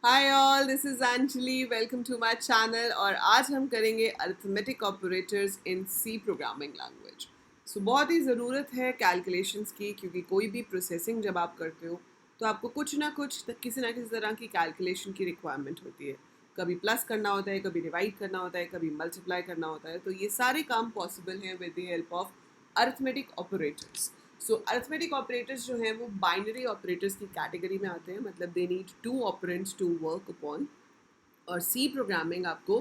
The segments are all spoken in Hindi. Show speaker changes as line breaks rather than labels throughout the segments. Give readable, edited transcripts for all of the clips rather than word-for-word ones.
Hi all, this is Anjali. Welcome to my channel. और आज हम करेंगे arithmetic operators in C programming language. So बहुत ही ज़रूरत है कैलकुलेशंस की, क्योंकि कोई भी प्रोसेसिंग जब आप करते हो तो आपको कुछ ना कुछ किसी ना किसी तरह की कैलकुलेशन की रिक्वायरमेंट होती है। कभी प्लस करना होता है, कभी डिवाइड करना होता है, कभी मल्टीप्लाई करना होता है। तो ये सारे काम पॉसिबल हैं with the help of arithmetic operators. So arithmetic operators जो हैं वो बाइनरी ऑपरेटर्स की कैटेगरी में आते हैं, मतलब they need two operands to work upon. और सी प्रोग्रामिंग आपको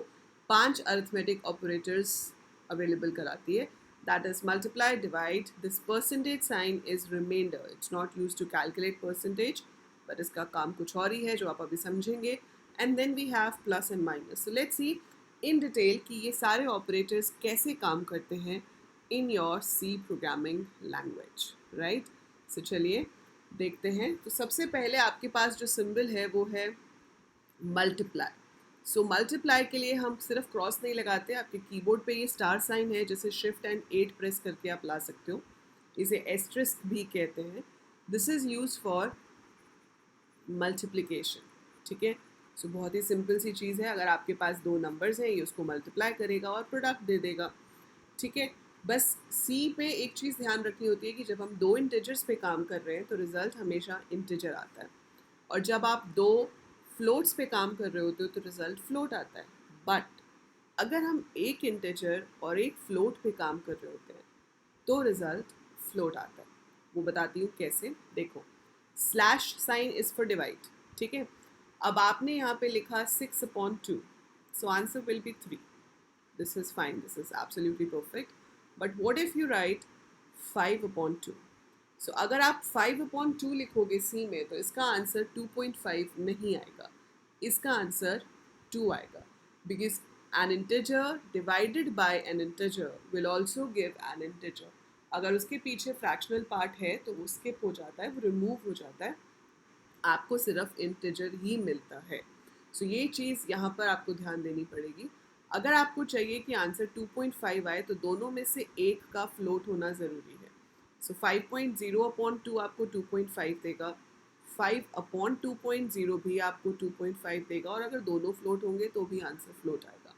5 अरिथमेटिक ऑपरेटर्स अवेलेबल कराती है। That is multiply, divide, this percentage sign is remainder, it's not use to calculate percentage, but इसका काम कुछ और ही है जो आप अभी समझेंगे। And then we have plus and minus. So let's see in detail कि ये सारे ऑपरेटर्स कैसे काम करते हैं in your C programming language, right. So चलिए देखते हैं। तो सबसे पहले आपके पास जो सिंबल है वो है मल्टीप्लाई। सो मल्टीप्लाई के लिए हम सिर्फ क्रॉस नहीं लगाते, आपके कीबोर्ड पे ये स्टार साइन है, जैसे शिफ्ट एंड 8 प्रेस करके आप ला सकते हो। इसे एस्ट्रिस्क भी कहते हैं। This is use for multiplication, ठीक है। सो बहुत ही सिंपल सी चीज़ है। अगर आपके पास दो नंबर्स हैं, ये उसको मल्टीप्लाई करेगा और प्रोडक्ट दे देगा, ठीक है। बस सी पे एक चीज़ ध्यान रखनी होती है कि जब हम दो इंटीजर्स पे काम कर रहे हैं तो रिजल्ट हमेशा इंटीजर आता है, और जब आप दो फ्लोट्स पे काम कर रहे होते हो तो रिजल्ट फ्लोट आता है। बट अगर हम एक इंटीजर और एक फ्लोट पे काम कर रहे होते हैं तो रिजल्ट फ्लोट आता है। वो बताती हूँ कैसे, देखो। Slash sign is for divide, ठीक है। अब आपने यहाँ पे लिखा 6/2, so answer will be 3। this is fine, this is absolutely perfect. But what if you write 5/2? So अगर आप 5/2 लिखोगे सी में तो इसका आंसर 2.5 नहीं आएगा, इसका आंसर 2 आएगा। Because an integer divided by an integer will also give an integer. अगर उसके पीछे फ्रैक्शनल पार्ट है तो वो स्किप हो जाता है, वो रिमूव हो जाता है, आपको सिर्फ इंटीजर ही मिलता है। सो ये चीज़ यहाँ पर आपको ध्यान देनी पड़ेगी। अगर आपको चाहिए कि आंसर 2.5 आए तो दोनों में से एक का फ्लोट होना ज़रूरी है। सो 5.0/2 आपको 2.5 देगा, 5/2.0 भी आपको 2.5 देगा, और अगर दोनों फ्लोट होंगे तो भी आंसर फ्लोट आएगा।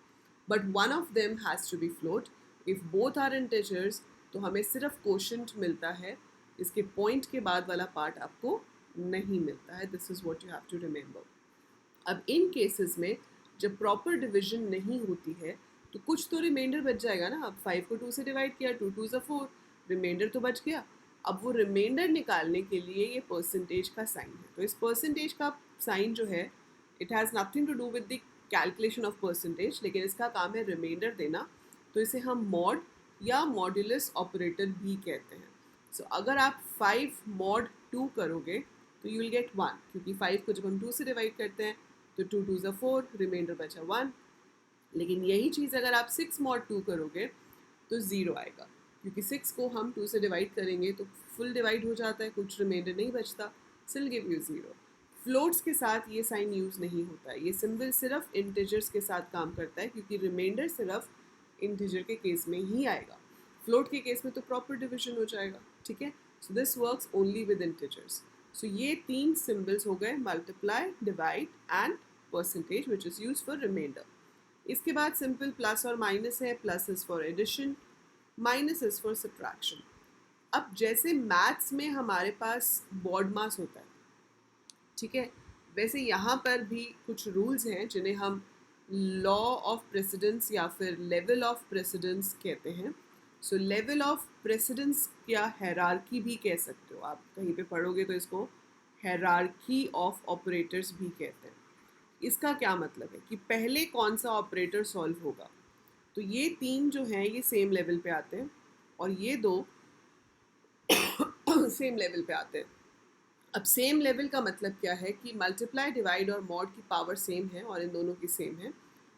But one of them has to be float. If both are integers तो हमें सिर्फ कोशेंट मिलता है, इसके पॉइंट के बाद वाला पार्ट आपको नहीं मिलता है। This is what you have to remember. अब इन केसेस में जब प्रॉपर डिविजन नहीं होती है तो कुछ तो रिमाइंडर बच जाएगा ना। अब 5 को 2 से डिवाइड किया, 2 2 4, रिमाइंडर तो बच गया। अब वो रिमाइंडर निकालने के लिए ये परसेंटेज का साइन है। तो इस परसेंटेज का साइन जो है, it has nothing to do with the calculation of percentage, लेकिन इसका काम है रिमाइंडर देना। तो इसे हम मॉड या मॉड्यूलस ऑपरेटर भी कहते हैं। सो अगर आप 5/2 करोगे तो यू विल गेट 1, क्योंकि 5 को जब हम 2 से डिवाइड करते हैं तो 2 2 4, रिमाइंडर बचा 1। लेकिन यही चीज़ अगर आप 6/2 करोगे तो ज़ीरो आएगा, क्योंकि 6 को हम 2 से डिवाइड करेंगे तो फुल डिवाइड हो जाता है, कुछ रिमाइंडर नहीं बचता, सिल गिव यू 0। फ्लोट्स के साथ ये साइन यूज़ नहीं होता है, ये सिंबल सिर्फ इंटीजर्स के साथ काम करता है, क्योंकि रिमाइंडर सिर्फ इंटीजर के केस में ही आएगा। फ्लोट के केस में तो प्रॉपर डिविजन हो जाएगा, ठीक है। So this works only with integers. So ये तीन सिंबल्स हो गए, multiply, divide and percentage, which is use for reminder. इसके बाद सिंपल प्लस और माइनस है। Plus is for addition, minus is for subtraction. अब जैसे मैथ्स में हमारे पास बॉड मास होता है, ठीक है, वैसे यहाँ पर भी कुछ रूल्स हैं जिन्हें हम लॉ ऑफ प्रेसिडेंस या फिर लेवल ऑफ प्रेसिडेंस कहते हैं। सो लेवल ऑफ प्रेसिडेंस या हैरार्की भी कह सकते हो, आप कहीं पे पढ़ोगे तो इसको हैरार्की ऑफ ऑपरेटर्स भी कहते हैं। इसका क्या मतलब है कि पहले कौन सा ऑपरेटर सॉल्व होगा। तो ये तीन जो हैं ये सेम लेवल पे आते हैं, और ये दो सेम लेवल पे आते हैं। अब सेम लेवल का मतलब क्या है कि मल्टीप्लाई, डिवाइड और मॉड की पावर सेम है और इन दोनों की सेम है।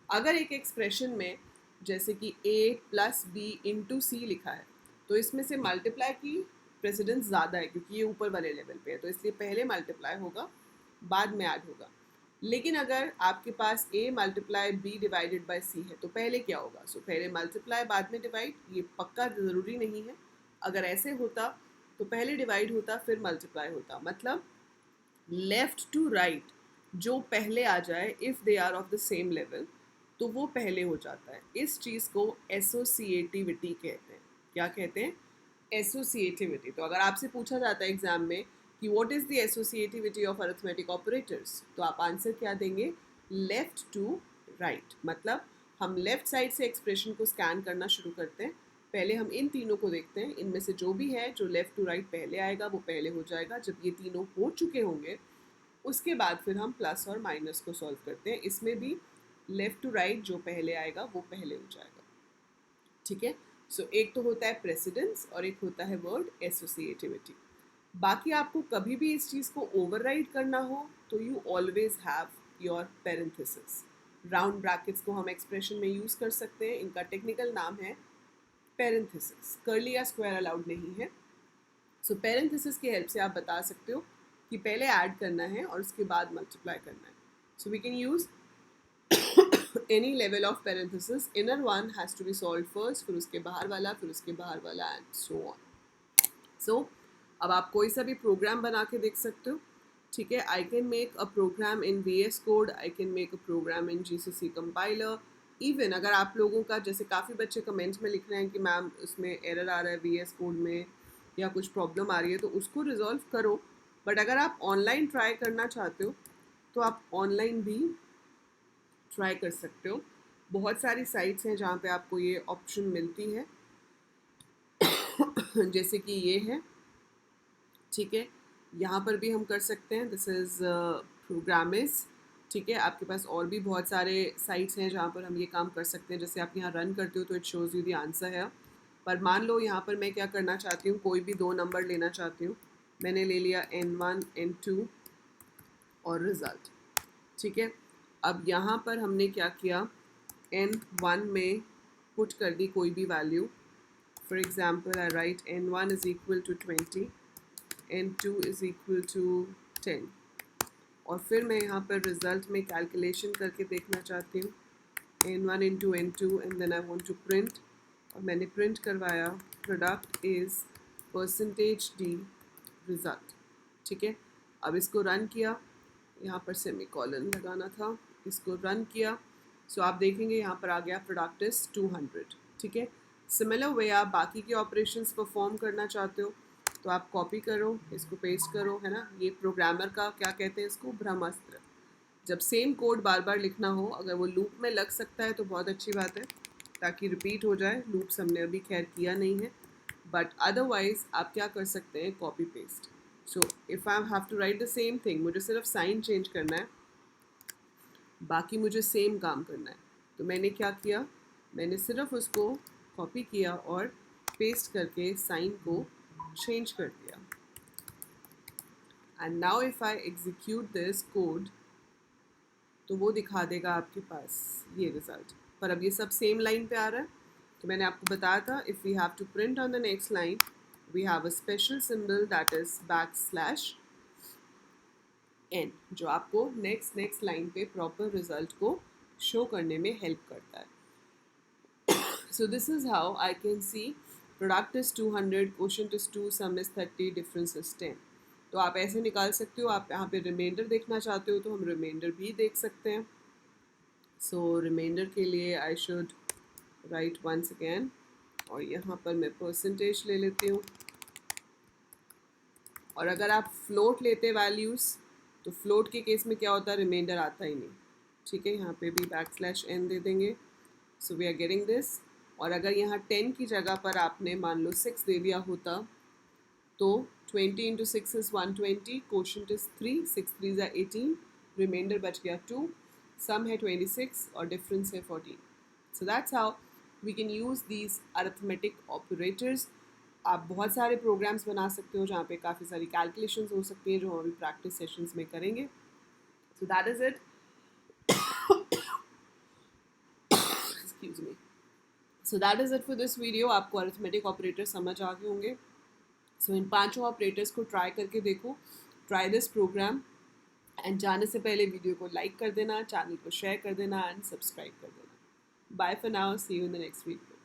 अगर एक एक्सप्रेशन में जैसे कि a+b/c लिखा है तो इसमें से मल्टीप्लाई की प्रेसिडेंस ज़्यादा है, क्योंकि ये ऊपर वाले लेवल पे है, तो इसलिए पहले मल्टीप्लाई होगा, बाद में ऐड होगा। लेकिन अगर आपके पास a×b/c है तो पहले क्या होगा। सो पहले मल्टीप्लाई बाद में डिवाइड, ये पक्का ज़रूरी नहीं है। अगर ऐसे होता तो पहले डिवाइड होता फिर मल्टीप्लाई होता, मतलब लेफ्ट टू राइट जो पहले आ जाए if they are of the same level तो वो पहले हो जाता है। इस चीज़ को एसोसिएटिविटी कहते हैं। क्या कहते हैं? एसोसिएटिविटी। तो अगर आपसे पूछा जाता है एग्जाम में कि what is the associativity of arithmetic operators, तो आप आंसर क्या देंगे? Left to right. मतलब हम लेफ्ट साइड से एक्सप्रेशन को स्कैन करना शुरू करते हैं। पहले हम इन तीनों को देखते हैं, इनमें से जो भी है जो लेफ़्ट टू राइट पहले आएगा वो पहले हो जाएगा। जब ये तीनों हो चुके होंगे उसके बाद फिर हम प्लस और माइनस को सॉल्व करते हैं। इसमें भी लेफ़्ट टू राइट जो पहले आएगा वो पहले हो जाएगा। ठीक है। सो एक तो होता है प्रेसिडेंस और एक होता है वर्ड एसोसिएटिविटी। बाकी आपको कभी भी इस चीज़ को ओवरराइड करना हो तो you always have your parenthesis. Round brackets को हम एक्सप्रेशन में यूज़ कर सकते हैं। इनका टेक्निकल नाम है पेरेंथेसिस। कर्ली या स्क्वायर अलाउड नहीं है। सो पेरेंथेसिस की हेल्प से आप बता सकते हो कि पहले ऐड करना है और उसके बाद मल्टीप्लाई करना है। So we can use any level of parenthesis, inner one has to be solved first, फिर उसके बाहर वाला, फिर उसके बाहर वाला and so on. So अब आप कोई सा भी प्रोग्राम बना के देख सकते हो। ठीक है। I can make a program in VS Code, I can make a program in GCC compiler. Even अगर आप लोगों का जैसे काफ़ी बच्चे कमेंट्स में लिख रहे हैं कि मैम उसमें एरर आ रहा है VS Code में या कुछ प्रॉब्लम आ रही है, तो उसको रिजॉल्व करो। बट अगर आप ऑनलाइन ट्राई करना चाहते हो तो आप ऑनलाइन भी ट्राई कर सकते हो। बहुत सारी साइट्स हैं जहाँ पे आपको ये ऑप्शन मिलती है जैसे कि ये है। ठीक है। यहाँ पर भी हम कर सकते हैं। This is programs. ठीक है। आपके पास और भी बहुत सारे साइट्स हैं जहाँ पर हम ये काम कर सकते हैं। जैसे आप यहाँ रन करते हो तो it shows you the answer है। पर मान लो यहाँ पर मैं क्या करना चाहती हूँ, कोई भी दो नंबर लेना चाहती हूँ। मैंने ले लिया N1 N2 और रिज़ल्ट। ठीक है। अब यहाँ पर हमने क्या किया, N1 में पुट कर दी कोई भी value. For example I write N1 is equal to 20, N2 is equal to 10 और फिर मैं यहाँ पर रिज़ल्ट में कैलकुलेशन करके देखना चाहती हूँ N1 into N2 and then I want to print, और मैंने प्रिंट करवाया product is percentage D result. ठीक है। अब इसको रन किया, यहाँ पर सेमीकोलन लगाना था, इसको रन किया। सो आप देखेंगे यहाँ पर आ गया प्रोडक्ट इज़ 200। ठीक है। सिमिलर वे आप बाकी के ऑपरेशंस परफॉर्म करना चाहते हो तो आप कॉपी करो, इसको पेस्ट करो, है ना। ये प्रोग्रामर का क्या कहते हैं इसको, ब्रह्मास्त्र। जब सेम कोड बार बार लिखना हो, अगर वो लूप में लग सकता है तो बहुत अच्छी बात है ताकि रिपीट हो जाए। लूप्स हमने अभी खैर किया नहीं है, बट अदरवाइज आप क्या कर सकते हैं, copy paste. So if I have to write the same thing, मुझे सिर्फ साइन चेंज करना है, बाकी मुझे सेम काम करना है। तो मैंने क्या किया, मैंने सिर्फ उसको कॉपी किया और पेस्ट करके साइन को चेंज कर दिया। And now if I execute this code तो वो दिखा देगा आपके पास ये रिज़ल्ट। पर अब ये सब सेम लाइन पे आ रहा है। तो मैंने आपको बताया था if we have to print on the next line we have a special symbol that is \n, जो आपको नेक्स्ट लाइन पे प्रॉपर रिजल्ट को शो करने में हेल्प करता है। So this is how I can see product is 200, quotient is 2, sum is 30, difference is 10। तो आप ऐसे निकाल सकते हो। आप यहाँ पे रिमाइंडर देखना चाहते हो तो हम रिमाइंडर भी देख सकते हैं। सो रिमाइंडर के लिए I should write once again, और यहाँ पर मैं परसेंटेज ले लेती हूँ। और अगर आप फ्लोट लेते वैल्यूज़ तो फ्लोट के केस में क्या होता है, रिमाइंडर आता ही नहीं। ठीक है। यहाँ पे भी \n दे देंगे। So we are getting this. और अगर यहाँ 10 की जगह पर आपने मान लो 6 दे दिया होता तो 20 इंटू 6 इज़ 120, क्वोशंट इज़ 3, 6 3 ज़ा 18, रिमाइंडर बच गया 2, सम है 26 और डिफरेंस है 14। So that's how we can use these arithmetic operators. आप बहुत सारे प्रोग्राम्स बना सकते हो जहाँ पे काफ़ी सारी कैलकुलेशंस हो सकती हैं जो हम अभी प्रैक्टिस सेशंस में करेंगे। So that is it. Excuse me. So that is it for this video. आपको अरिथमेटिक ऑपरेटर समझ आ गए होंगे। सो इन पांचों ऑपरेटर्स को ट्राई करके देखो, ट्राई दिस प्रोग्राम। एंड जाने से पहले वीडियो को लाइक कर देना, चैनल को शेयर कर देना एंड सब्सक्राइब कर देना। Bye for now, see you in the next video.